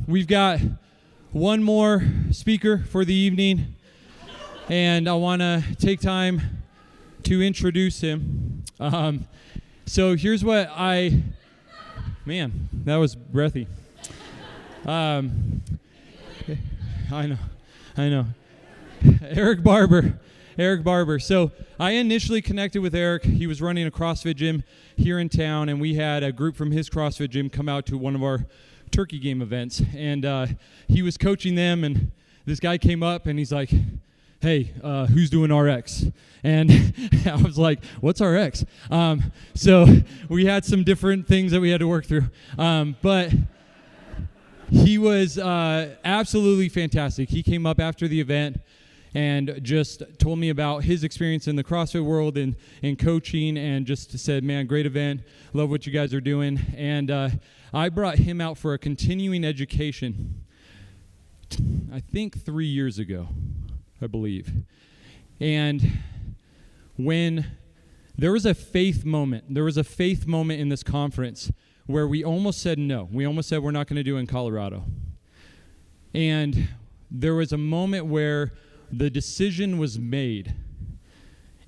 We've got one more speaker for the evening, and I want to take time to introduce him. So here's what man, that was breathy. I know. Eric Barber. So I initially connected with Eric. He was running a CrossFit gym here in town, and we had a group from his CrossFit gym come out to one of our turkey game events. And he was coaching them, and this guy came up, and he's like, hey, who's doing RX? And I was like, what's RX? So we had some different things that we had to work through. But he was absolutely fantastic. He came up after the event and just told me about his experience in the CrossFit world and coaching, and just said, man, great event. Love what you guys are doing. And I brought him out for a continuing education, I think 3 years ago, I believe. And when there was a faith moment in this conference where we almost said no. We almost said we're not going to do it in Colorado. And there was a moment where the decision was made.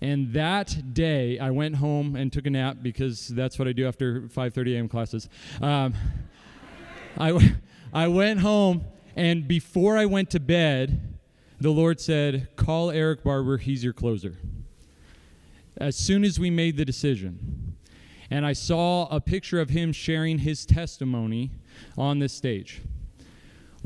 And that day, I went home and took a nap, because that's what I do after 5:30 a.m. classes. I went home, and before I went to bed, the Lord said, call Eric Barber, he's your closer. As soon as we made the decision. And I saw a picture of him sharing his testimony on this stage.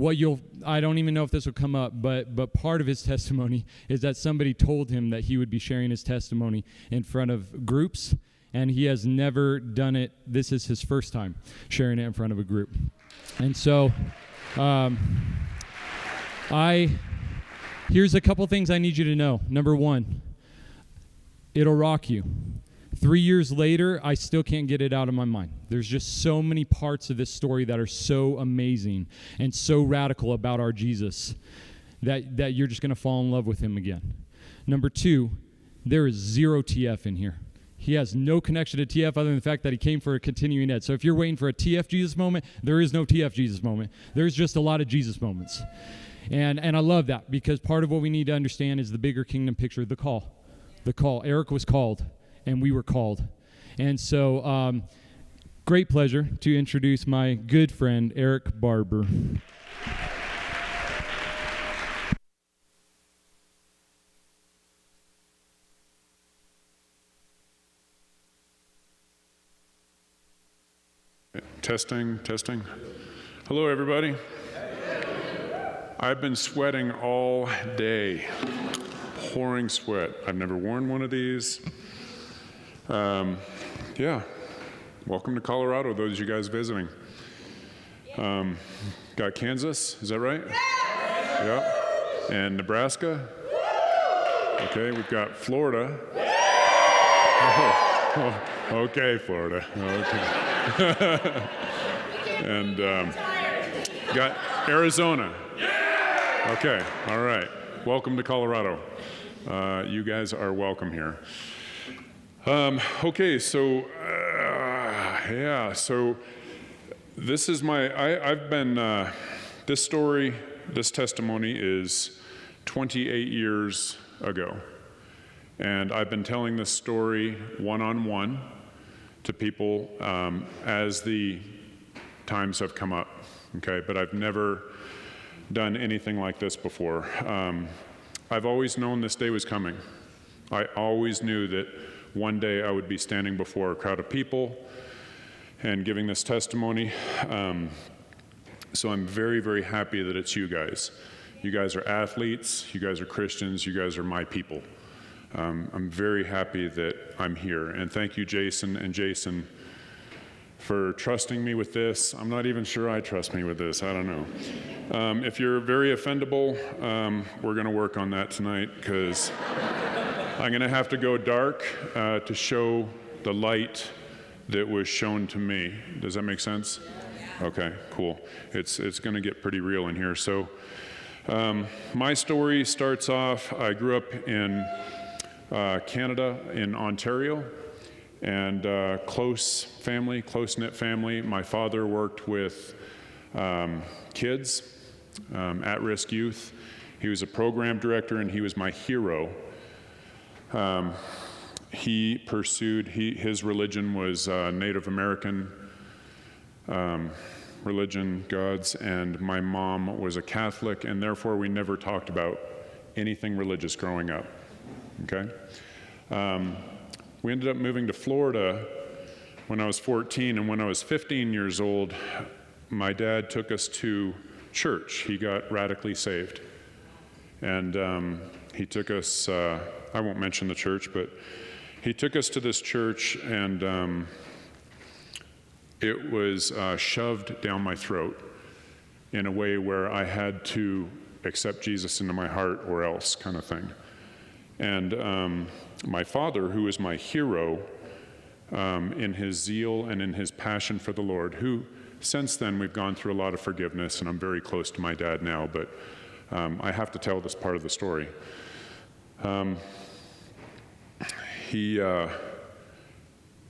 I don't even know if this will come up, but part of his testimony is that somebody told him that he would be sharing his testimony in front of groups, and he has never done it. This is his first time sharing it in front of a group. And so here's a couple things I need you to know. Number one, it'll rock you. 3 years later, I still can't get it out of my mind. There's just so many parts of this story that are so amazing and so radical about our Jesus that you're just going to fall in love with him again. Number two, there is zero TF in here. He has no connection to TF other than the fact that he came for a continuing ed. So if you're waiting for a TF Jesus moment, there is no TF Jesus moment. There's just a lot of Jesus moments. And I love that, because part of what we need to understand is the bigger kingdom picture, the call. The call. Eric was called, and we were called. And so, great pleasure to introduce my good friend, Eric Barber. Testing. Hello, everybody. I've been sweating all day, pouring sweat. I've never worn one of these. Welcome to Colorado, those of you guys visiting. Got Kansas, is that right? Yeah. And Nebraska. Okay, we've got Florida. Okay, Florida. Okay. And got Arizona. Okay, all right. Welcome to Colorado. You guys are welcome here. Okay, so this is I've been, this story, this testimony is 28 years ago. And I've been telling this story one-on-one to people as the times have come up, okay? But I've never done anything like this before. I've always known this day was coming. I always knew that one day I would be standing before a crowd of people and giving this testimony. So I'm very, very happy that it's you guys. You guys are athletes, you guys are Christians, you guys are my people. I'm very happy that I'm here. And thank you, Jason and Jason, for trusting me with this. I'm not even sure I trust me with this. I don't know. If you're very offendable, we're going to work on that tonight, because I'm going to have to go dark to show the light that was shown to me. Does that make sense? Okay, cool. It's going to get pretty real in here. So my story starts off, I grew up in Canada, in Ontario, and close-knit family. My father worked with kids, at-risk youth. He was a program director, and he was my hero. He pursued, his religion was Native American religion, gods, and my mom was a Catholic, and therefore we never talked about anything religious growing up, okay? We ended up moving to Florida when I was 14, and when I was 15 years old, my dad took us to church. He got radically saved. And he took us, I won't mention the church, but he took us to this church, and it was shoved down my throat in a way where I had to accept Jesus into my heart or else, kind of thing. And my father, who is my hero in his zeal and in his passion for the Lord, who since then we've gone through a lot of forgiveness, and I'm very close to my dad now, but I have to tell this part of the story.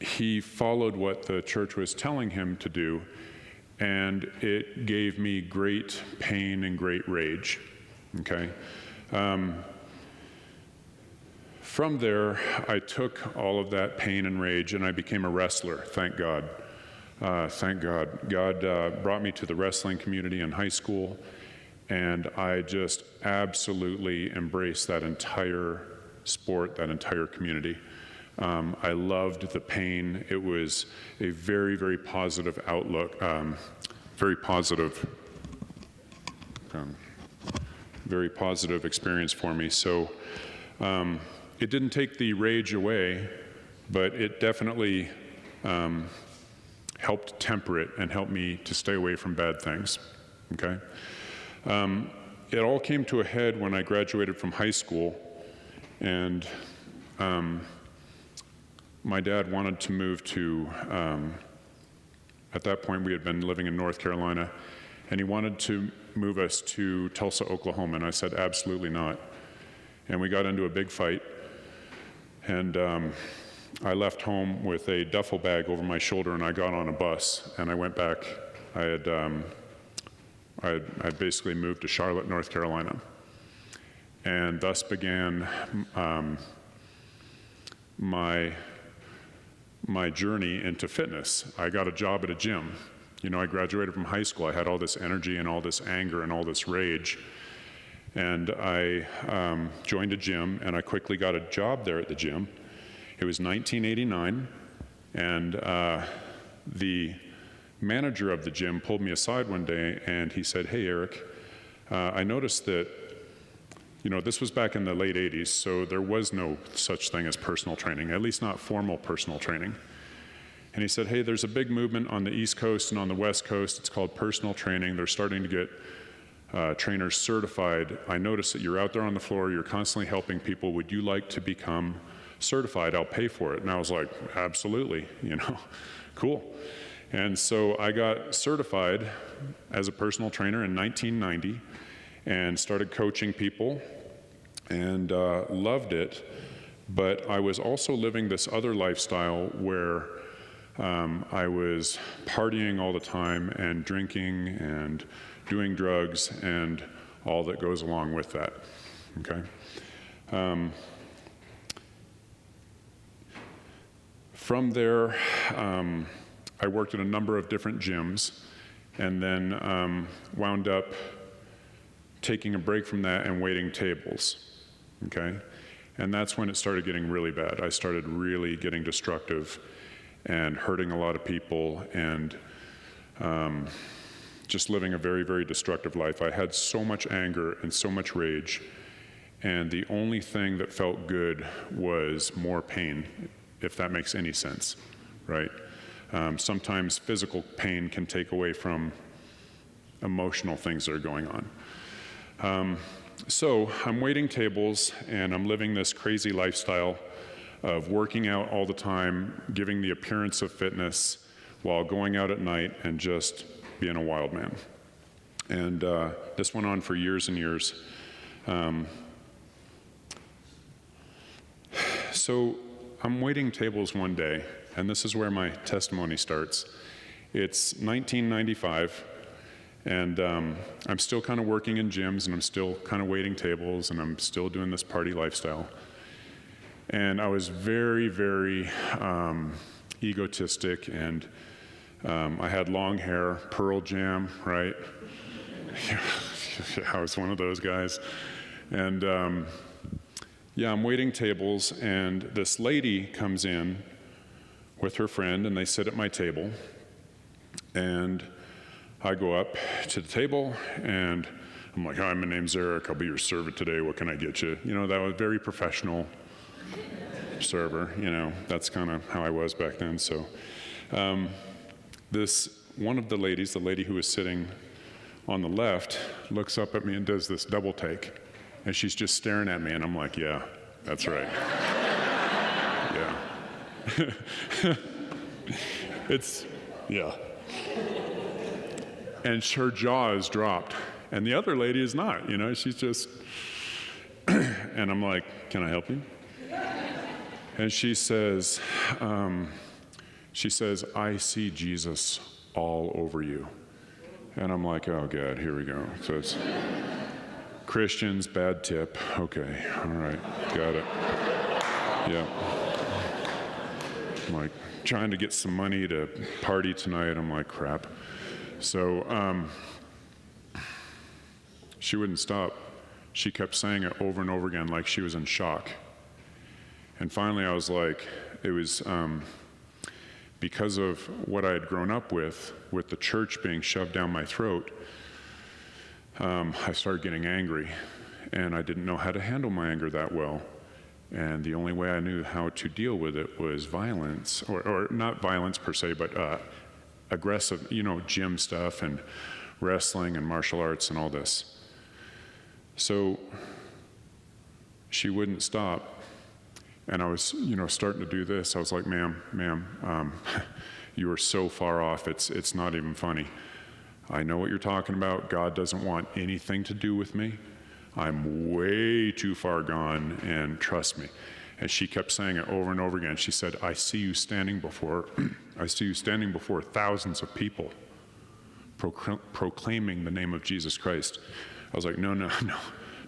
He followed what the church was telling him to do, and it gave me great pain and great rage, okay? From there, I took all of that pain and rage, and I became a wrestler, thank God. Thank God. God brought me to the wrestling community in high school, and I just absolutely embraced that entire sport, that entire community. I loved the pain. It was a very, very positive outlook, very positive experience for me. So it didn't take the rage away, but it definitely helped temper it and helped me to stay away from bad things, okay? It all came to a head when I graduated from high school, and my dad wanted to move to, at that point we had been living in North Carolina, and he wanted to move us to Tulsa, Oklahoma, and I said absolutely not. And we got into a big fight, and I left home with a duffel bag over my shoulder, and I got on a bus, and I went back. I had basically moved to Charlotte, North Carolina, and thus began my journey into fitness. I got a job at a gym. You know, I graduated from high school. I had all this energy and all this anger and all this rage, and I joined a gym, and I quickly got a job there at the gym. It was 1989, and the manager of the gym pulled me aside one day, and he said, "Hey, Eric, I noticed that, you know, this was back in the late 80s, so there was no such thing as personal training, at least not formal personal training." And he said, "Hey, there's a big movement on the East Coast and on the West Coast. It's called personal training. They're starting to get trainers certified. I noticed that you're out there on the floor, you're constantly helping people. Would you like to become certified? I'll pay for it." And I was like, absolutely, you know, cool. And so I got certified as a personal trainer in 1990 and started coaching people and loved it. But I was also living this other lifestyle where I was partying all the time and drinking and doing drugs and all that goes along with that, okay? From there, I worked at a number of different gyms, and then wound up taking a break from that and waiting tables, okay? And that's when it started getting really bad. I started really getting destructive and hurting a lot of people and just living a very, very destructive life. I had so much anger and so much rage, and the only thing that felt good was more pain, if that makes any sense, right? Sometimes physical pain can take away from emotional things that are going on. So I'm waiting tables, and I'm living this crazy lifestyle of working out all the time, giving the appearance of fitness while going out at night and just being a wild man. And this went on for years and years. So I'm waiting tables one day, and this is where my testimony starts. It's 1995, And I'm still kind of working in gyms, and I'm still kind of waiting tables, and I'm still doing this party lifestyle. And I was very, very egotistic, and I had long hair, Pearl Jam, right? I was one of those guys. And I'm waiting tables, and this lady comes in with her friend, and they sit at my table. And I go up to the table, and I'm like, hi, my name's Eric. I'll be your server today. What can I get you? You know, that was very professional server. You know, that's kind of how I was back then. So one of the ladies, the lady who was sitting on the left, looks up at me and does this double take. And she's just staring at me, and I'm like, yeah, that's right. Yeah. Yeah. And her jaw is dropped, and the other lady is not, you know, she's just, and I'm like, can I help you? And she says, I see Jesus all over you. And I'm like, oh God, here we go. So it's Christians, bad tip. Okay, all right, got it. Yeah. I'm like, trying to get some money to party tonight. I'm like, crap. So she wouldn't stop. She kept saying it over and over again like she was in shock. And finally I was like, it was because of what I had grown up with the church being shoved down my throat, I started getting angry, and I didn't know how to handle my anger that well. And the only way I knew how to deal with it was violence, or not violence per se, but aggressive, you know, gym stuff and wrestling and martial arts and all this. So she wouldn't stop. And I was, you know, starting to do this. I was like, ma'am, you are so far off, it's not even funny. I know what you're talking about. God doesn't want anything to do with me. I'm way too far gone, and trust me. And she kept saying it over and over again. She said, I see you standing before thousands of people proclaiming the name of Jesus Christ. I was like, no,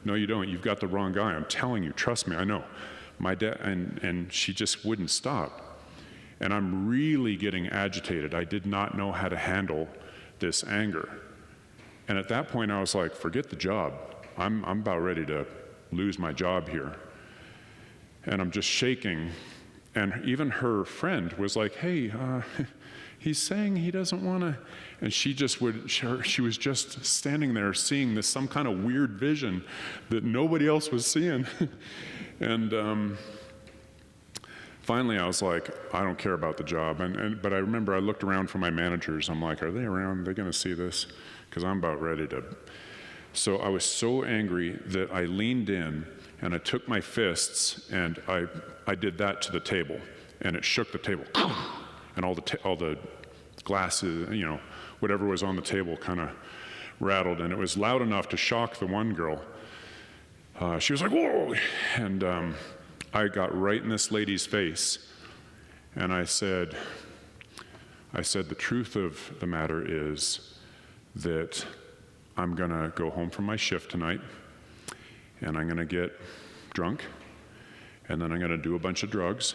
you don't. You've got the wrong guy. I'm telling you, trust me, I know. My dad, and she just wouldn't stop. And I'm really getting agitated. I did not know how to handle this anger. And at that point, I was like, forget the job. I'm about ready to lose my job here. And I'm just shaking. And even her friend was like, hey, he's saying he doesn't want to. And she was just standing there seeing this, some kind of weird vision that nobody else was seeing. And finally I was like, I don't care about the job. But I remember I looked around for my managers. I'm like, are they around? Are they going to see this? Because I'm about ready to. So I was so angry that I leaned in and I took my fists and I did that to the table, and it shook the table. And all the glasses, you know, whatever was on the table kind of rattled, and it was loud enough to shock the one girl. She was like, whoa! And I got right in this lady's face, and I said, the truth of the matter is that I'm gonna go home from my shift tonight, and I'm gonna get drunk, and then I'm gonna do a bunch of drugs,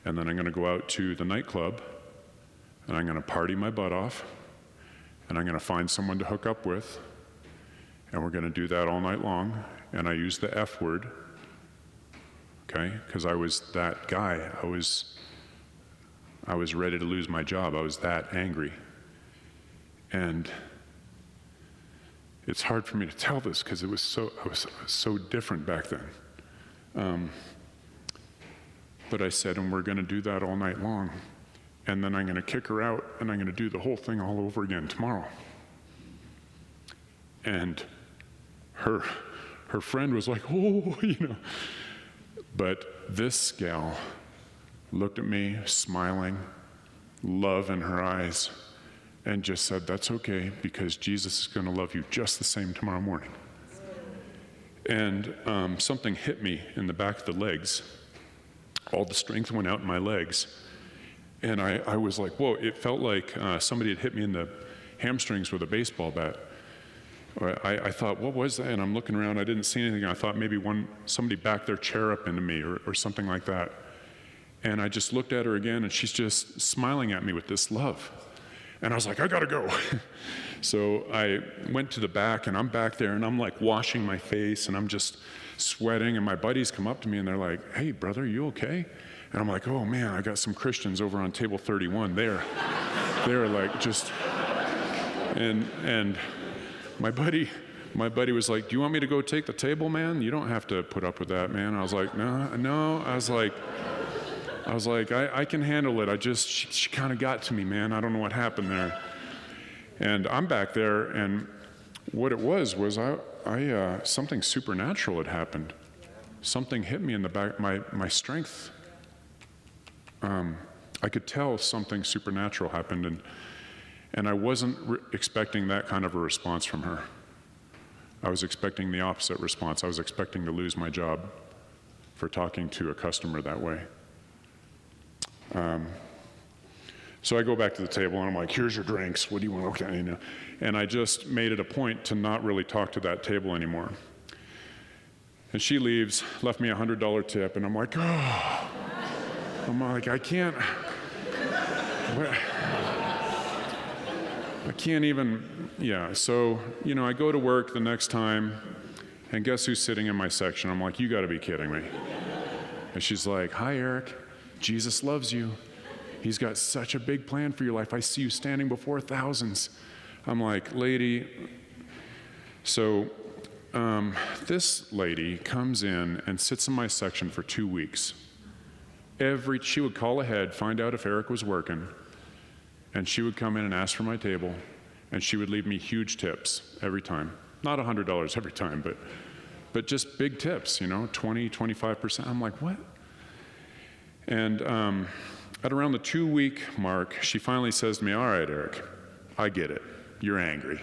and then I'm gonna go out to the nightclub, and I'm gonna party my butt off, and I'm gonna find someone to hook up with, and we're gonna do that all night long. And I used the F word, okay, because I was that guy. I was ready to lose my job. I was that angry. And it's hard for me to tell this because I was so different back then. But I said, and we're going to do that all night long. And then I'm going to kick her out, and I'm going to do the whole thing all over again tomorrow. And her friend was like, oh, you know. But this gal looked at me, smiling, love in her eyes, and just said, that's okay, because Jesus is going to love you just the same tomorrow morning. And something hit me in the back of the legs. All the strength went out in my legs. And I was like, whoa, it felt like somebody had hit me hamstrings with a baseball bat. I thought, what was that? And I'm looking around, I didn't see anything. I thought maybe somebody backed their chair up into me or something like that. And I just looked at her again, and she's just smiling at me with this love. And I was like, I gotta go. So I went to the back, and I'm back there, and I'm like washing my face, and I'm just sweating, and my buddies come up to me, and they're like, hey, brother, you okay? And I'm like, oh man, I got some Christians over on table 31 there. They're like just, and my buddy was like, do you want me to go take the table, man? You don't have to put up with that, man. I was like, no. I was like, I can handle it. She kind of got to me, man. I don't know what happened there. And I'm back there, and what it was I something supernatural had happened. Something hit me in the back, my strength. I could tell something supernatural happened, and I wasn't expecting that kind of a response from her. I was expecting the opposite response. I was expecting to lose my job for talking to a customer that way. So I go back to the table, and I'm like, here's your drinks. What do you want? Okay, you know. And I just made it a point to not really talk to that table anymore. And she leaves, left me a $100 tip, and I'm like, oh. I'm like, I can't even, yeah. So, you know, I go to work the next time, and guess who's sitting in my section? I'm like, you gotta be kidding me. And she's like, hi, Eric. Jesus loves you. He's got such a big plan for your life. I see you standing before thousands. I'm like, lady. So this lady comes in and sits in my section for 2 weeks. She would call ahead, find out if Eric was working, and she would come in and ask for my table, and she would leave me huge tips every time. Not $100 every time, but just big tips, you know, 20, 25%. I'm like, what? And at around the 2-week mark, she finally says to me, all right, Eric, I get it. You're angry,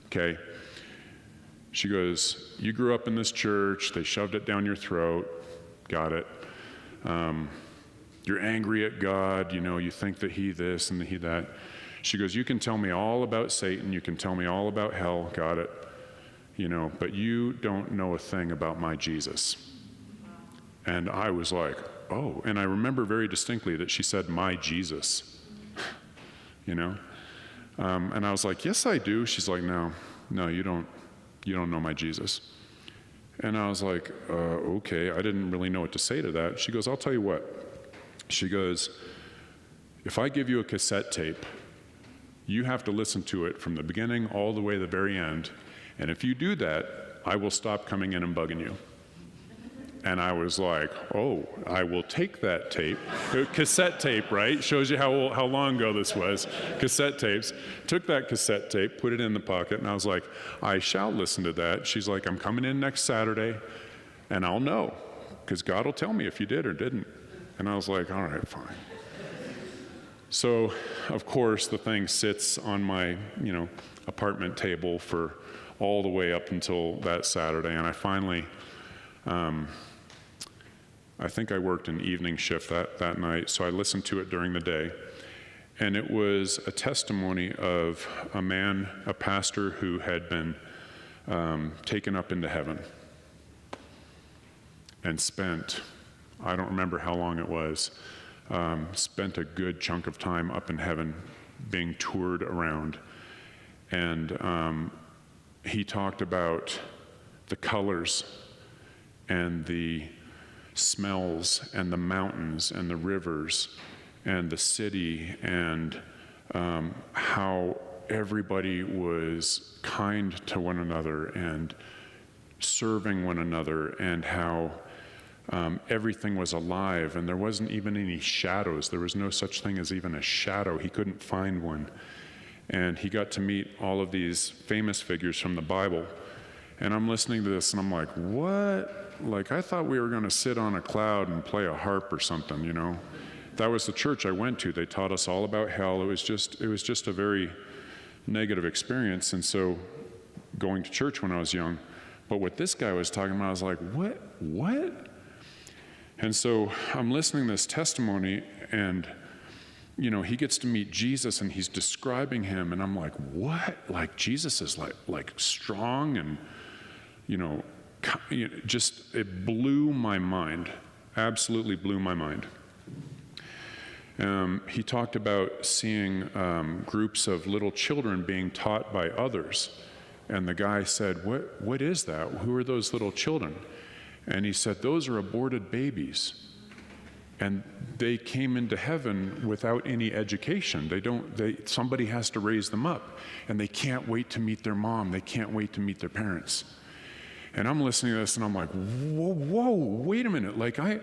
okay? She goes, you grew up in this church. They shoved it down your throat. Got it. You're angry at God. You know, you think that he this and he that. She goes, you can tell me all about Satan. You can tell me all about hell. Got it. You know, but you don't know a thing about my Jesus. And I was like, oh. And I remember very distinctly that she said, my Jesus. You know? And I was like, yes, I do. She's like, no, you don't know my Jesus. And I was like, okay. I didn't really know what to say to that. She goes, I'll tell you what. She goes, if I give you a cassette tape, you have to listen to it from the beginning all the way to the very end. And if you do that, I will stop coming in and bugging you. And I was like, oh, I will take that tape. Cassette tape, right? Shows you how long ago this was. Cassette tapes. Took that cassette tape, put it in the pocket, and I was like, I shall listen to that. She's like, I'm coming in next Saturday, and I'll know, because God will tell me if you did or didn't. And I was like, all right, fine. So, of course, the thing sits on my, apartment table for all the way up until that Saturday, and I finally, I think I worked an evening shift that night, so I listened to it during the day. And it was a testimony of a pastor who had been taken up into heaven and spent, I don't remember how long it was, spent a good chunk of time up in heaven being toured around. And he talked about the colors and the smells and the mountains and the rivers and the city and how everybody was kind to one another and serving one another, and how everything was alive and there wasn't even any shadows. There was no such thing as even a shadow. He couldn't find one. And he got to meet all of these famous figures from the Bible. And I'm listening to this and I'm like, what? Like, I thought we were going to sit on a cloud and play a harp or something, That was the church I went to. They taught us all about hell. It was just a very negative experience. And so going to church when I was young. But what this guy was talking about, I was like, what? And so I'm listening to this testimony, and he gets to meet Jesus and he's describing him, and I'm like, what? Like Jesus is like strong and, just it blew my mind, absolutely blew my mind. He talked about seeing groups of little children being taught by others. And the guy said, what is that? Who are those little children? And he said, those are aborted babies. And they came into heaven without any education. Somebody has to raise them up. And they can't wait to meet their mom. They can't wait to meet their parents. And I'm listening to this and I'm like, whoa, wait a minute. Like I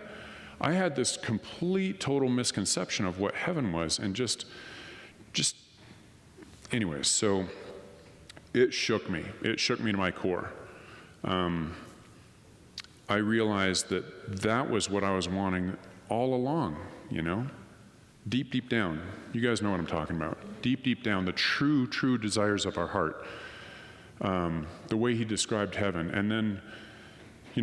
had this complete, total misconception of what heaven was, and just anyways, so it shook me. It shook me to my core. I realized that was what I was wanting all along, deep down. You guys know what I'm talking about. Deep down, the true desires of our heart. The way he described heaven. And then,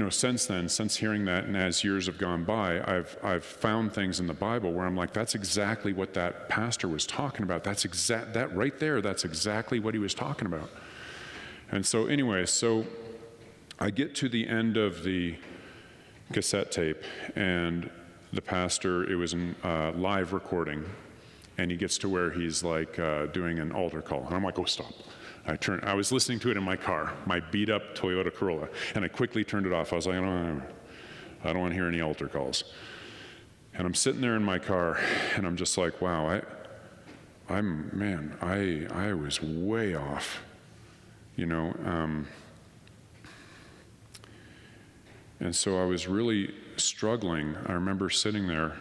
since hearing that, and as years have gone by, I've found things in the Bible where I'm like, that's exactly what that pastor was talking about. That right there, that's exactly what he was talking about. And so anyway, I get to the end of the cassette tape, and the pastor, it was in live recording, and he gets to where he's like doing an altar call. And I'm like, oh, stop. I was listening to it in my car, my beat up Toyota Corolla, and I quickly turned it off. I was like, I don't want to hear any altar calls. And I'm sitting there in my car, and I'm just like, wow, I was way off, and so I was really struggling. I remember sitting there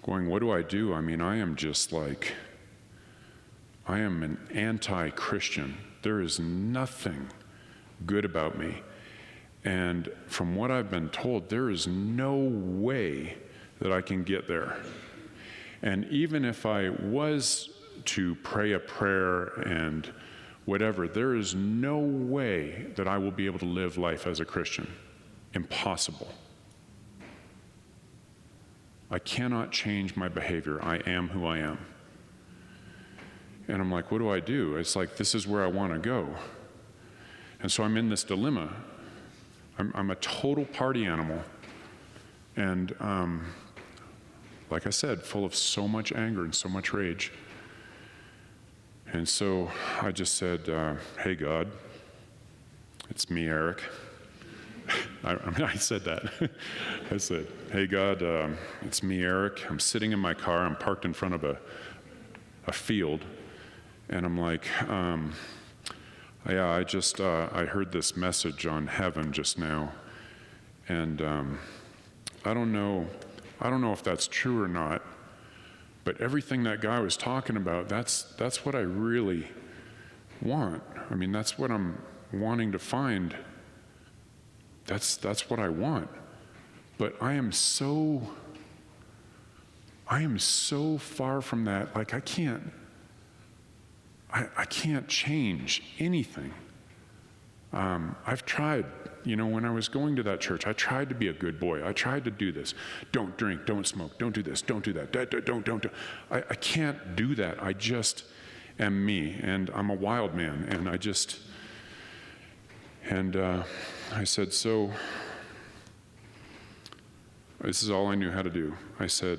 going, what do I do? I mean, I am an anti-Christian. There is nothing good about me. And from what I've been told, there is no way that I can get there. And even if I was to pray a prayer and whatever, there is no way that I will be able to live life as a Christian. Impossible. I cannot change my behavior. I am who I am. And I'm like, what do I do? It's like, this is where I want to go. And so I'm in this dilemma. I'm a total party animal. And like I said, full of so much anger and so much rage. And so I just said, hey, God, it's me, Eric. I said that. I said, hey, God, it's me, Eric. I'm sitting in my car. I'm parked in front of a field. And I'm like, I heard this message on heaven just now. And I don't know if that's true or not. But everything that guy was talking about, that's what I really want. I mean, that's what I'm wanting to find. That's what I want. But I am so far from that. Like, I can't change anything. I've tried, when I was going to that church, I tried to be a good boy. I tried to do this. Don't drink, don't smoke, don't do this, don't do that, don't. I can't do that. I just am me, and I'm a wild man, and I said, so this is all I knew how to do. I said,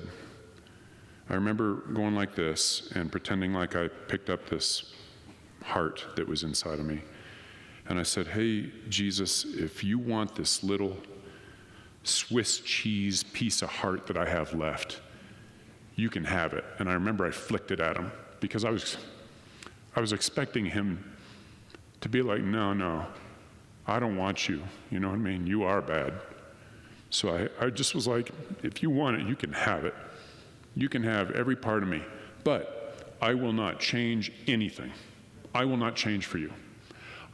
I remember going like this and pretending like I picked up this heart that was inside of me. And I said, hey, Jesus, if you want this little Swiss cheese piece of heart that I have left, you can have it. And I remember I flicked it at him because I was expecting him to be like, no, I don't want you. You know what I mean? You are bad. So I just was like, if you want it, you can have it. You can have every part of me, but I will not change anything. I will not change for you.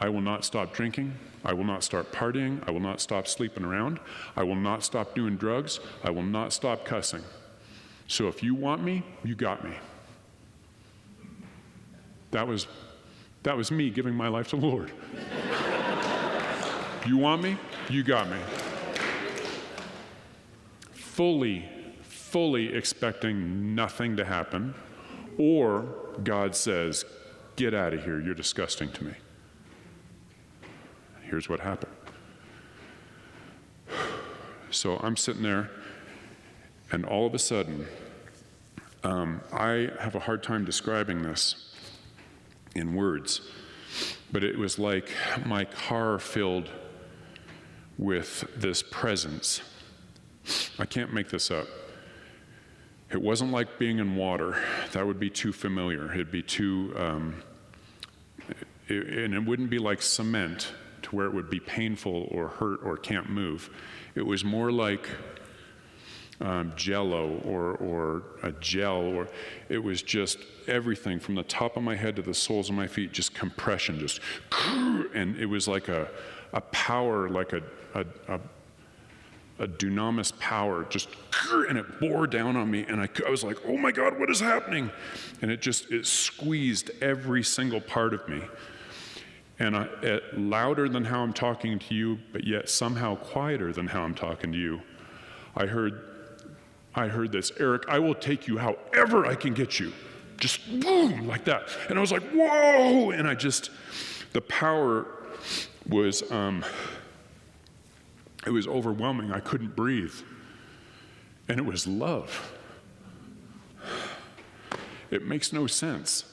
I will not stop drinking. I will not start partying. I will not stop sleeping around. I will not stop doing drugs. I will not stop cussing. So if you want me, you got me. That was me giving my life to the Lord. You want me? You got me. Fully expecting nothing to happen. or God says, get out of here, you're disgusting to me. Here's what happened. So I'm sitting there, and all of a sudden, I have a hard time describing this in words, but it was like my car filled with this presence. I can't make this up. It wasn't like being in water. That would be too familiar. It'd be too, and it wouldn't be like cement to where it would be painful or hurt or can't move. It was more like Jell-O or a gel, or it was just everything from the top of my head to the soles of my feet, just compression, just, and it was like a power, like a dunamis power, just, and it bore down on me, and I was like, oh my God, what is happening? And it squeezed every single part of me. And louder than how I'm talking to you, but yet somehow quieter than how I'm talking to you, I heard this, Eric, I will take you however I can get you. Just boom, like that. And I was like, whoa! And the power was, it was overwhelming. I couldn't breathe. And it was love. It makes no sense.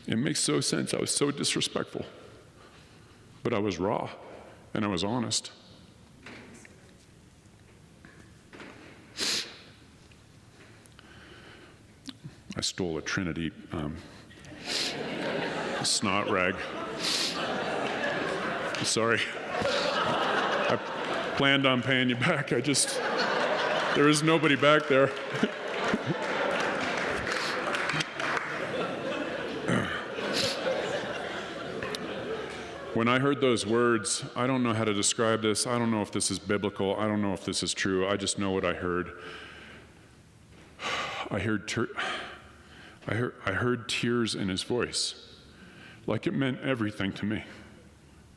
It makes no sense. I was so disrespectful. But I was raw, and I was honest. I stole a Trinity snot rag. Sorry. I planned on paying you back. There is nobody back there. When I heard those words, I don't know how to describe this. I don't know if this is biblical. I don't know if this is true. I just know what I heard. I heard tears in his voice, like it meant everything to me.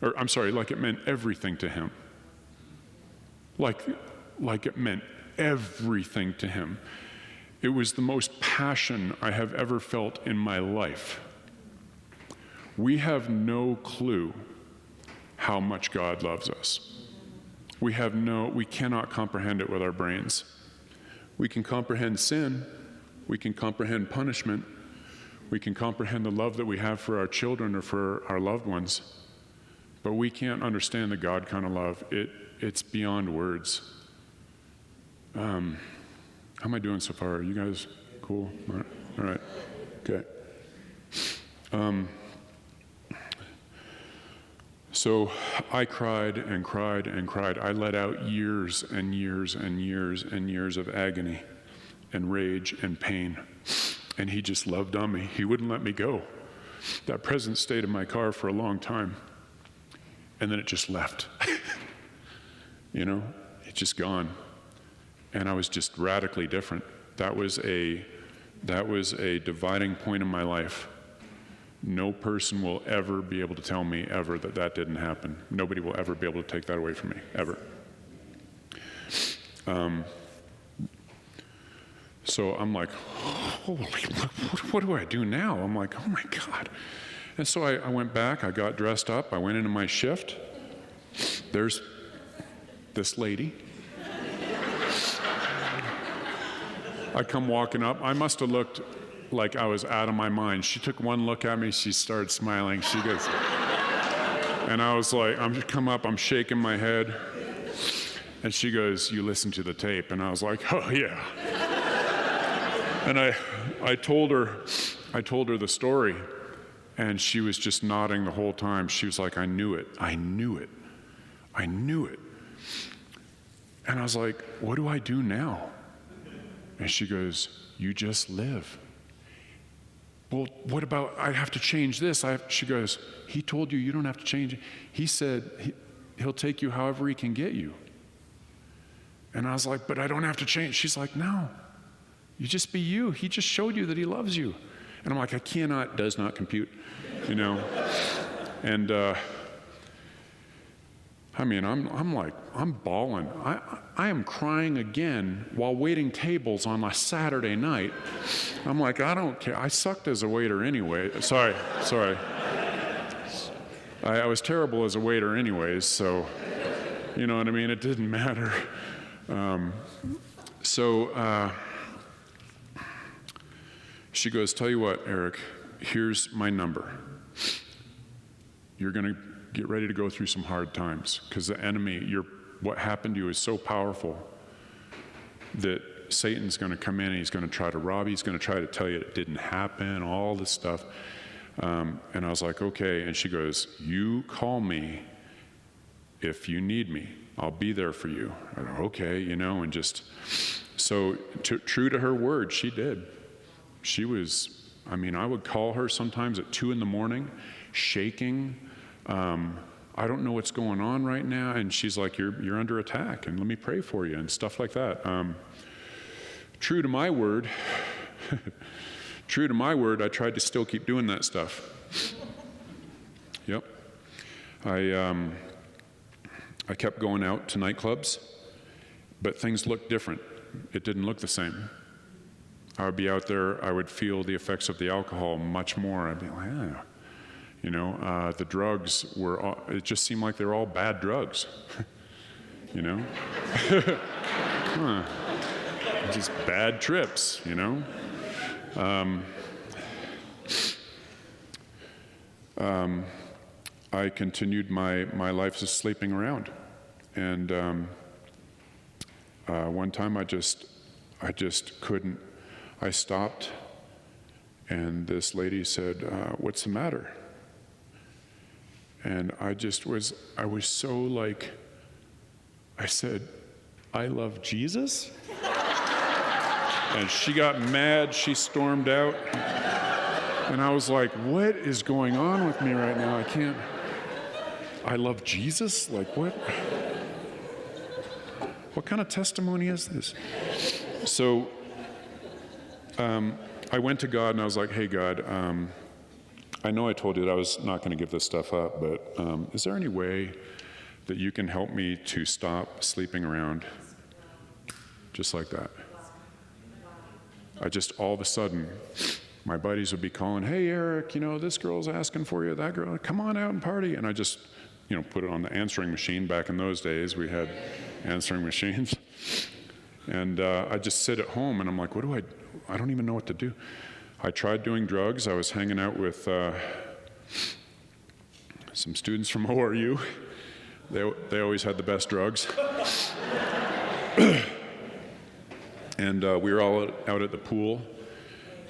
Or, I'm sorry, like it meant everything to him. Like it meant everything to him. It was the most passion I have ever felt in my life. We have no clue how much God loves us. We cannot comprehend it with our brains. We can comprehend sin. We can comprehend punishment. We can comprehend the love that we have for our children or for our loved ones. But we can't understand the God kind of love. It's beyond words. How am I doing so far? Are you guys cool? All right. Okay. So I cried and cried and cried. I let out years and years and years and years of agony and rage and pain. And he just loved on me. He wouldn't let me go. That presence stayed in my car for a long time. And then it just left. It's just gone. And I was just radically different. That was a dividing point in my life. No person will ever be able to tell me ever that didn't happen. Nobody will ever be able to take that away from me, ever. So I'm like, holy, what do I do now? I'm like, oh my God. And so I went back, I got dressed up, I went into my shift. There's this lady. I come walking up. I must have looked like I was out of my mind. She took one look at me, she started smiling. She goes, and I was like, I'm shaking my head. And she goes, you listen to the tape. And I was like, oh yeah. And I told her the story, and she was just nodding the whole time. She was like, I knew it. And I was like, what do I do now? And she goes, you just live. Well, what about, I have to change this. She goes, he told you don't have to change it. He said he'll take you however he can get you. And I was like, but I don't have to change. She's like, no, you just be you. He just showed you that he loves you. And I'm like, does not compute, And I mean, I'm bawling. I am crying again while waiting tables on a Saturday night. I'm like, I don't care. I sucked as a waiter anyway. Sorry. I was terrible as a waiter anyways, so, you know what I mean? It didn't matter. She goes, tell you what, Eric, here's my number. You're going to get ready to go through some hard times because the enemy, what happened to you is so powerful that Satan's going to come in and he's going to try to rob you. He's going to try to tell you it didn't happen, all this stuff. And I was like, okay. And she goes, you call me if you need me. I'll be there for you. I go, okay, you know, and just, so true to her word, she did. She was, I mean, I would call her sometimes at 2 a.m, shaking. I don't know what's going on right now. And she's like, you're under attack, and let me pray for you, and stuff like that. True to my word, I tried to still keep doing that stuff. Yep. I kept going out to nightclubs, but things looked different. It didn't look the same. I would be out there, I would feel the effects of the alcohol much more. I'd be like, yeah. You know, the drugs it just seemed like they were all bad drugs. You know? Just bad trips, you know? I continued my life of sleeping around. And one time I just couldn't. I stopped, and this lady said, what's the matter? And I was so like, I said, I love Jesus? And she got mad, she stormed out. And I was like, what is going on with me right now? I love Jesus? Like, what? What kind of testimony is this? So I went to God and I was like, hey, God, I know I told you that I was not going to give this stuff up, but is there any way that you can help me to stop sleeping around just like that? All of a sudden, my buddies would be calling, hey, Eric, you know, this girl's asking for you, that girl, come on out and party. And I just, you know, put it on the answering machine. Back in those days, we had answering machines. And I just sit at home and I'm like, I don't even know what to do. I tried doing drugs. I was hanging out with some students from ORU. They always had the best drugs. And we were all out at the pool.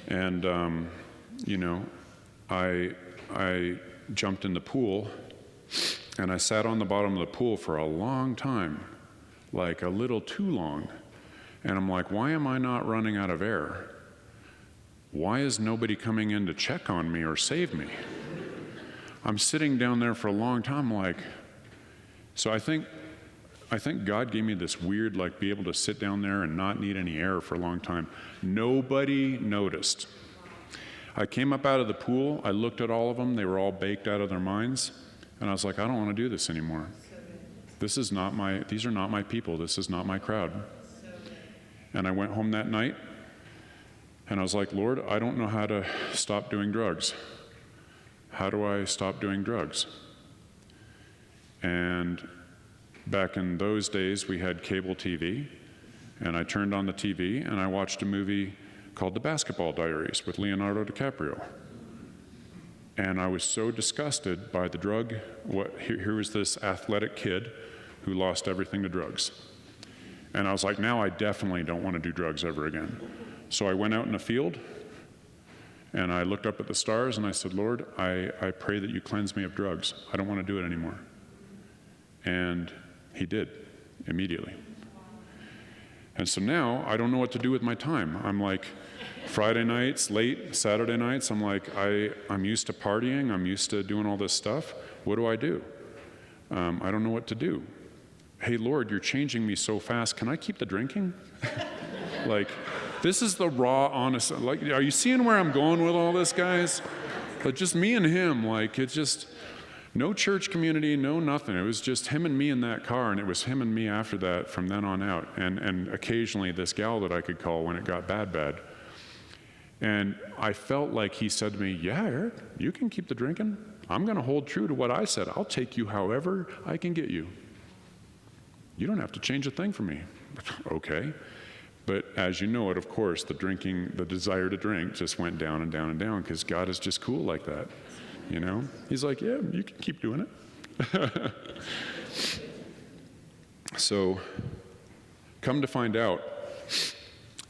And, you know, I jumped in the pool and I sat on the bottom of the pool for a long time, like a little too long. And I'm like, why am I not running out of air? Why is nobody coming in to check on me or save me? I'm sitting down there for a long time, like, so I think God gave me this weird, like, be able to sit down there and not need any air for a long time. Nobody noticed. I came up out of the pool, I looked at all of them, they were all baked out of their minds, and I was like, I don't want to do this anymore. These are not my people, this is not my crowd. And I went home that night, and I was like, Lord, I don't know how to stop doing drugs. How do I stop doing drugs? And back in those days, we had cable TV, and I turned on the TV, and I watched a movie called The Basketball Diaries with Leonardo DiCaprio. And I was so disgusted by the drug. Here was this athletic kid who lost everything to drugs. And I was like, now I definitely don't want to do drugs ever again. So I went out in the field, and I looked up at the stars, and I said, Lord, I pray that you cleanse me of drugs. I don't want to do it anymore. And he did, immediately. And so now I don't know what to do with my time. I'm like, Friday nights, late Saturday nights, I'm like, I'm used to partying, I'm used to doing all this stuff. What do? I don't know what to do. Hey, Lord, you're changing me so fast. Can I keep the drinking? Like, this is the raw, honest, like, are you seeing where I'm going with all this, guys? But just me and him, like, it just, No church community, no nothing. It was just him and me in that car, and it was him and me after that from then on out. And occasionally this gal that I could call when it got bad. And I felt like he said to me, yeah, Eric, you can keep the drinking. I'm going to hold true to what I said. I'll take you however I can get you. You don't have to change a thing for me. Okay. But as you know it, of course, the desire to drink just went down and down and down because God is just cool like that. You know? He's like, yeah, you can keep doing it. So, come to find out,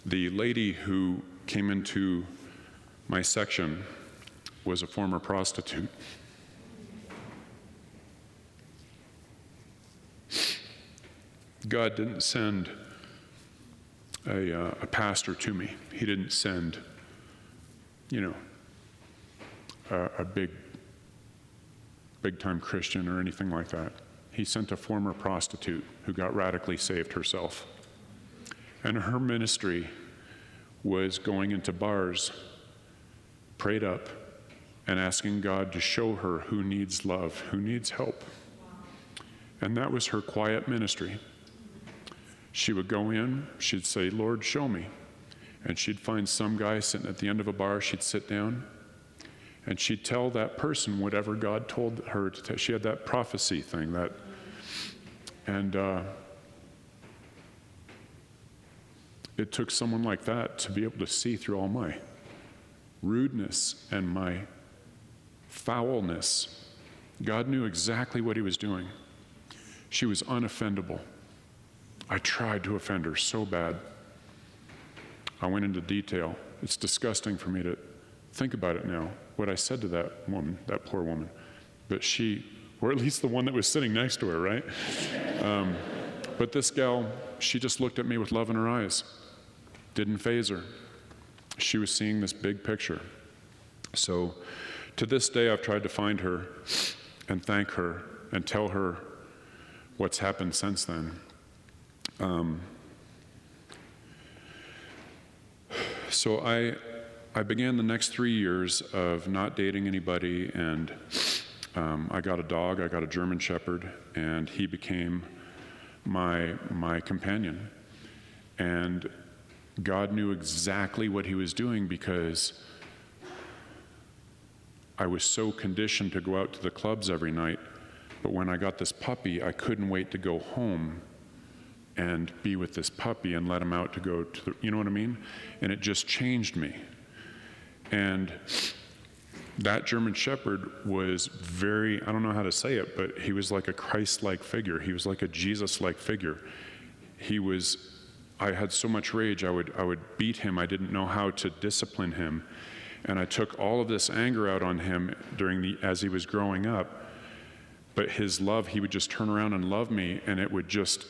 the lady who came into my section was a former prostitute. God didn't send a pastor to me. He didn't send, a big-time Christian or anything like that. He sent a former prostitute who got radically saved herself. And her ministry was going into bars, prayed up, and asking God to show her who needs love, who needs help. And that was her quiet ministry. She would go in, she'd say, Lord, show me. And she'd find some guy sitting at the end of a bar, she'd sit down, and she'd tell that person whatever God told her to tell. She had that prophecy thing, it took someone like that to be able to see through all my rudeness and my foulness. God knew exactly what he was doing. She was unoffendable. I tried to offend her so bad. I went into detail. It's disgusting for me to think about it now, what I said to that woman, that poor woman. But she, or at least the one that was sitting next to her, right? But this gal, she just looked at me with love in her eyes. Didn't faze her. She was seeing this big picture. So to this day, I've tried to find her and thank her and tell her what's happened since then. So I began the next 3 years of not dating anybody, and I got a dog. I got a German Shepherd, and he became my companion. And God knew exactly what he was doing because I was so conditioned to go out to the clubs every night. But when I got this puppy, I couldn't wait to go home and be with this puppy and let him out to go to the, you know what I mean? And it just changed me. And that German Shepherd was very, I don't know how to say it, but he was like a Christ-like figure. He was like a Jesus-like figure. I had so much rage, I would beat him. I didn't know how to discipline him. And I took all of this anger out on him as he was growing up. But his love, he would just turn around and love me, and it would just,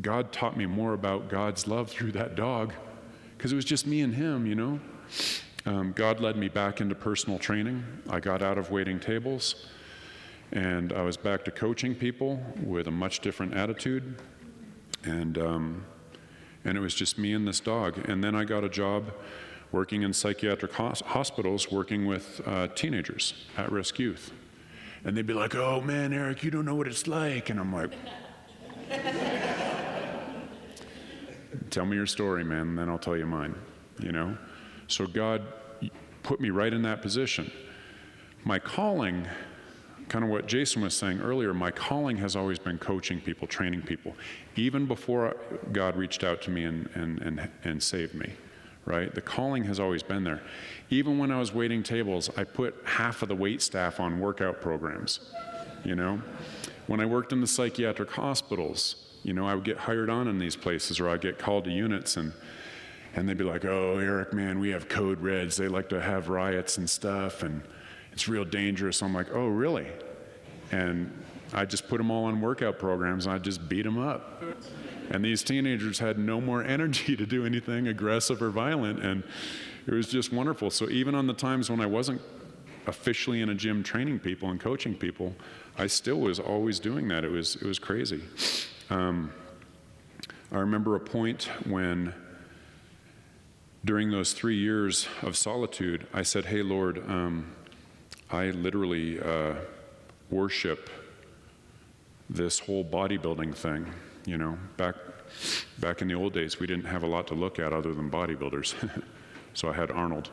God taught me more about God's love through that dog, because it was just me and him, you know. God led me back into personal training. I got out of waiting tables, and I was back to coaching people with a much different attitude, and it was just me and this dog. And then I got a job working in psychiatric hospitals, working with teenagers, at-risk youth. And they'd be like, oh man, Eric, you don't know what it's like. And I'm like, tell me your story, man, and then I'll tell you mine, you know? So God put me right in that position. My calling, kind of what Jason was saying earlier, my calling has always been coaching people, training people, even before God reached out to me and saved me, right? The calling has always been there. Even when I was waiting tables, I put half of the wait staff on workout programs, you know? When I worked in the psychiatric hospitals, you know, I would get hired on in these places, or I'd get called to units, and they'd be like, oh, Eric, man, we have code reds. They like to have riots and stuff, and it's real dangerous. I'm like, oh, really? And I just put them all on workout programs, and I just beat them up. And these teenagers had no more energy to do anything aggressive or violent, and it was just wonderful. So even on the times when I wasn't officially in a gym training people and coaching people, I still was always doing that. It was crazy. I remember a point when, during those 3 years of solitude, I said, hey, Lord, I literally worship this whole bodybuilding thing. Back in the old days, we didn't have a lot to look at other than bodybuilders. So I had Arnold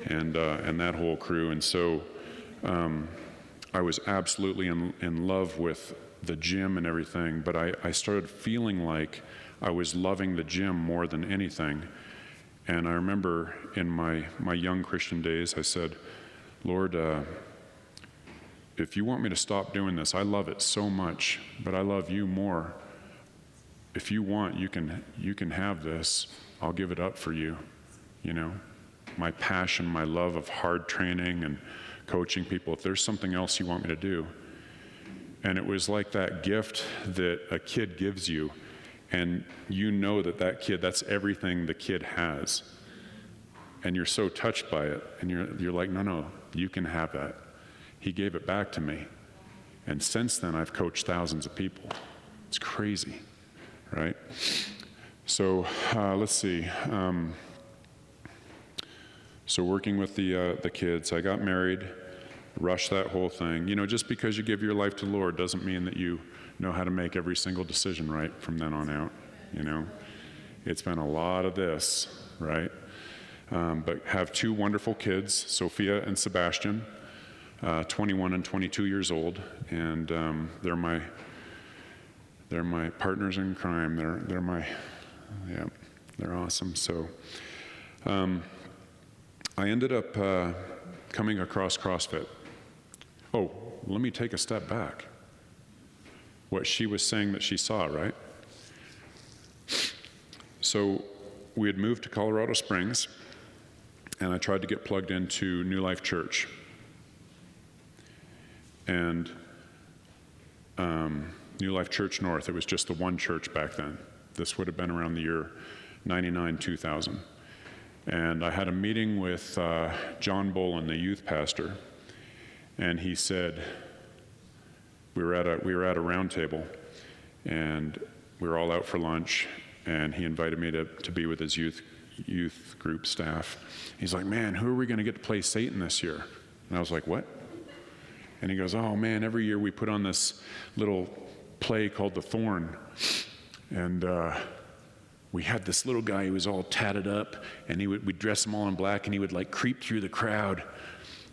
and that whole crew. And so I was absolutely in love with the gym and everything, but I started feeling like I was loving the gym more than anything. And I remember in my young Christian days, I said, Lord, if you want me to stop doing this, I love it so much, but I love you more. If you want, you can have this. I'll give it up for you. My passion, my love of hard training and coaching people, if there's something else you want me to do. And it was like that gift that a kid gives you, and that kid, that's everything the kid has. And you're so touched by it, and you're like, no, you can have that. He gave it back to me. And since then, I've coached thousands of people. It's crazy, right? So let's see. So working with the kids, I got married, rushed that whole thing. Just because you give your life to the Lord doesn't mean that you know how to make every single decision right from then on out. It's been a lot of this, right? But have two wonderful kids, Sophia and Sebastian, 21 and 22 years old, and they're my partners in crime. They're awesome. So I ended up coming across CrossFit. Oh, let me take a step back. What she was saying that she saw, right? So we had moved to Colorado Springs, and I tried to get plugged into New Life Church. And New Life Church North, it was just the one church back then. This would have been around the year 99, 2000. And I had a meeting with John Bolin, the youth pastor, and he said, we were at a round table, and we were all out for lunch, and he invited me to be with his youth group staff. He's like, man, who are we going to get to play Satan this year? And I was like, what? And he goes, oh man, every year we put on this little play called The Thorn. And we had this little guy who was all tatted up, and we'd dress him all in black, and he would like creep through the crowd.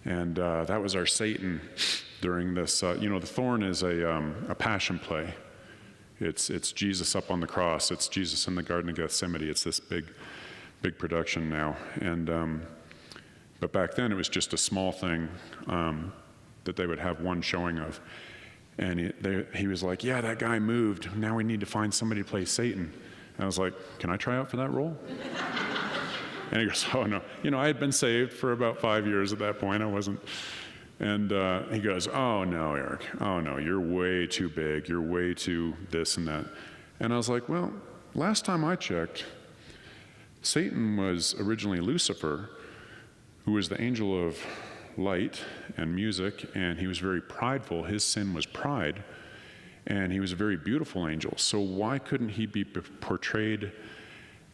And that was our Satan during this. The Thorn is a passion play. It's Jesus up on the cross. It's Jesus in the Garden of Gethsemane. It's this big production now. And but back then it was just a small thing that they would have one showing of. And he was like, yeah, that guy moved. Now we need to find somebody to play Satan. And I was like, can I try out for that role? And he goes, oh no. I had been saved for about 5 years at that point. I wasn't. And he goes, oh no, Eric. Oh no, you're way too big. You're way too this and that. And I was like, well, last time I checked, Satan was originally Lucifer, who was the angel of light and music, and he was very prideful. His sin was pride, and he was a very beautiful angel. So why couldn't he be portrayed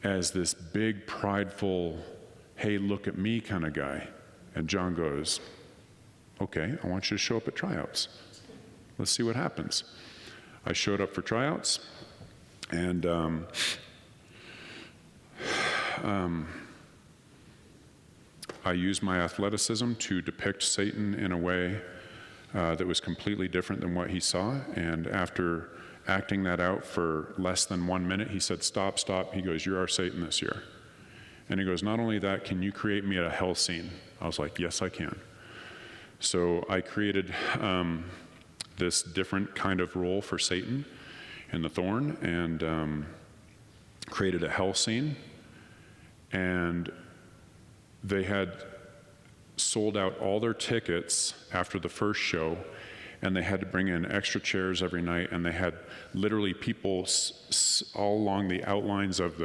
as this big, prideful, hey, look at me kind of guy? And John goes, okay, I want you to show up at tryouts. Let's see what happens. I showed up for tryouts, and I used my athleticism to depict Satan in a way that was completely different than what he saw. And after acting that out for less than 1 minute, he said, stop. He goes, you're our Satan this year. And he goes, not only that, can you create me a hell scene? I was like, yes, I can. So I created this different kind of role for Satan in the Thorn, and created a hell scene. And they had sold out all their tickets after the first show, and they had to bring in extra chairs every night, and they had literally people all along the outlines of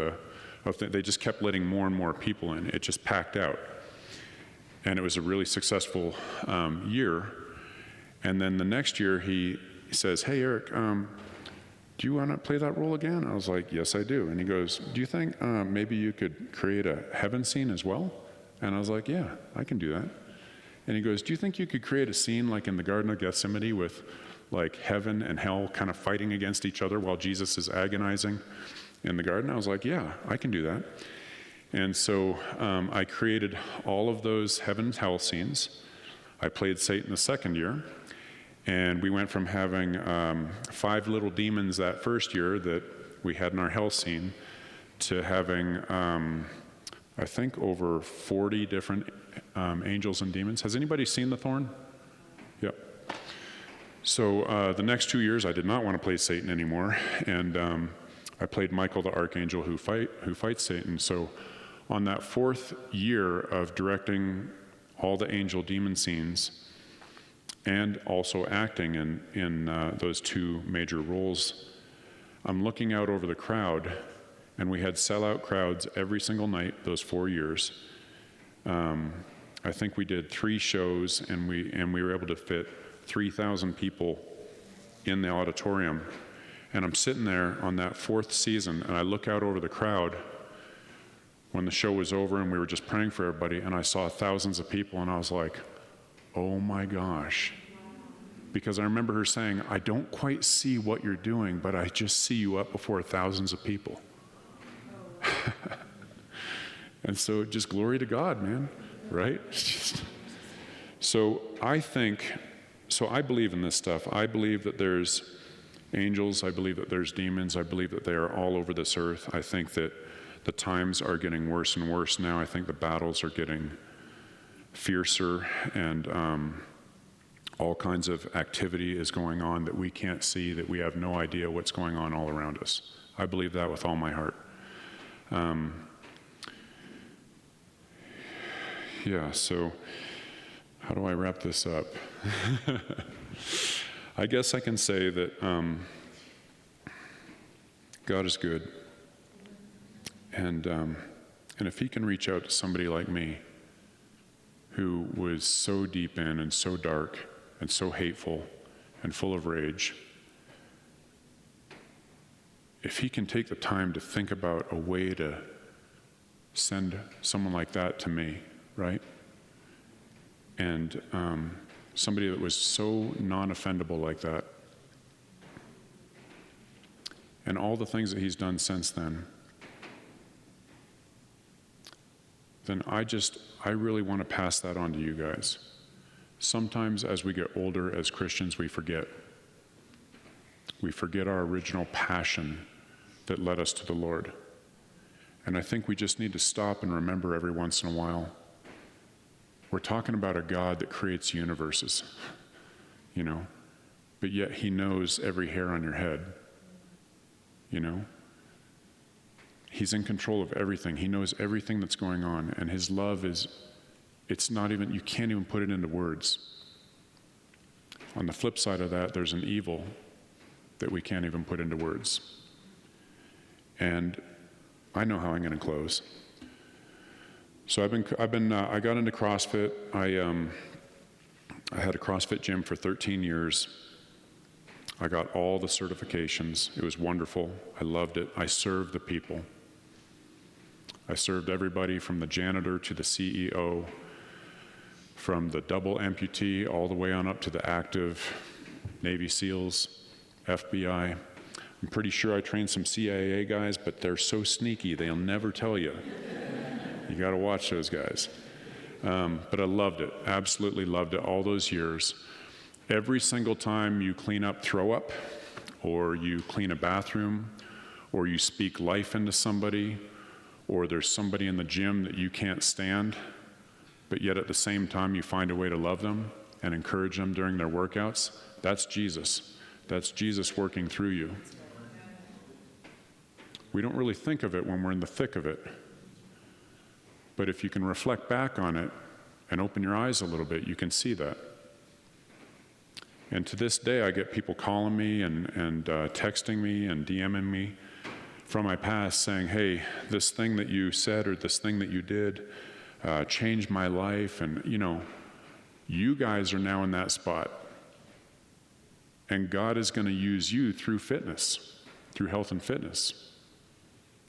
they just kept letting more and more people in. It just packed out. And it was a really successful year. And then the next year he says, hey, Eric, do you want to play that role again? I was like, yes, I do. And he goes, do you think maybe you could create a heaven scene as well? And I was like, yeah, I can do that. And he goes, do you think you could create a scene like in the Garden of Gethsemane with like heaven and hell kind of fighting against each other while Jesus is agonizing in the garden? I was like, yeah, I can do that. And so I created all of those heaven and hell scenes. I played Satan the second year. And we went from having 5 little demons that first year that we had in our hell scene to having, I think, over 40 different angels and demons. Has anybody seen The Thorn? Yep. So the next 2 years, I did not want to play Satan anymore, and I played Michael the Archangel who fights Satan. So on that 4th year of directing all the angel demon scenes and also acting in those 2 major roles, I'm looking out over the crowd, and we had sellout crowds every single night those 4 years. I think we did 3 shows, and we were able to fit 3,000 people in the auditorium. And I'm sitting there on that 4th season, and I look out over the crowd when the show was over, and we were just praying for everybody, and I saw thousands of people, and I was like, oh my gosh. Because I remember her saying, I don't quite see what you're doing, but I just see you up before thousands of people. And so just glory to God, man, right? So I believe in this stuff. I believe that there's angels. I believe that there's demons. I believe that they are all over this earth. I think that the times are getting worse and worse now. I think the battles are getting fiercer, and all kinds of activity is going on that we can't see, that we have no idea what's going on all around us. I believe that with all my heart. Yeah, so how do I wrap this up? I guess I can say that God is good. And if he can reach out to somebody like me who was so deep in and so dark and so hateful and full of rage, if he can take the time to think about a way to send someone like that to me, right? And somebody that was so non-offendable like that, and all the things that he's done since then I really want to pass that on to you guys. Sometimes as we get older as Christians, we forget. We forget our original passion that led us to the Lord. And I think we just need to stop and remember every once in a while. We're talking about a God that creates universes, you know, but yet he knows every hair on your head, you know. He's in control of everything. He knows everything that's going on, and his love is, it's not even, you can't even put it into words. On the flip side of that, there's an evil that we can't even put into words. And I know how I'm going to close. So I got into CrossFit. I had a CrossFit gym for 13 years. I got all the certifications. It was wonderful. I loved it. I served the people. I served everybody from the janitor to the CEO, from the double amputee all the way on up to the active Navy SEALs, FBI. I'm pretty sure I trained some CIA guys, but they're so sneaky, they'll never tell you. You got to watch those guys. But I loved it, absolutely loved it all those years. Every single time you clean up throw up, or you clean a bathroom, or you speak life into somebody, or there's somebody in the gym that you can't stand, but yet at the same time you find a way to love them and encourage them during their workouts, that's Jesus. That's Jesus working through you. We don't really think of it when we're in the thick of it. But if you can reflect back on it and open your eyes a little bit, you can see that. And to this day, I get people calling me and texting me and DMing me from my past saying, hey, this thing that you said or this thing that you did changed my life. And, you know, you guys are now in that spot. And God is going to use you through fitness, through health and fitness,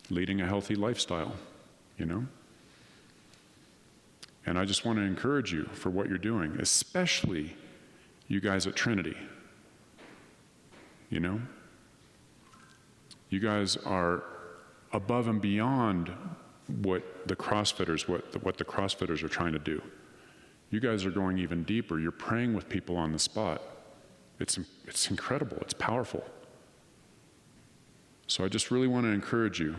leading a healthy lifestyle, you know? And I just want to encourage you for what you're doing, especially you guys at Trinity. You know? You guys are above and beyond what the CrossFitters are trying to do. You guys are going even deeper. You're praying with people on the spot. It's incredible. It's powerful. So I just really want to encourage you.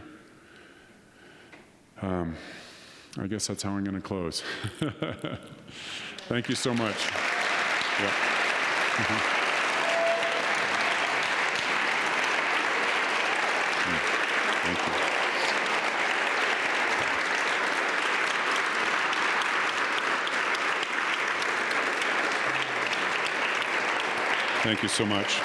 I guess that's how I'm going to close. Thank you so much. Yeah. Thank you. Thank you so much.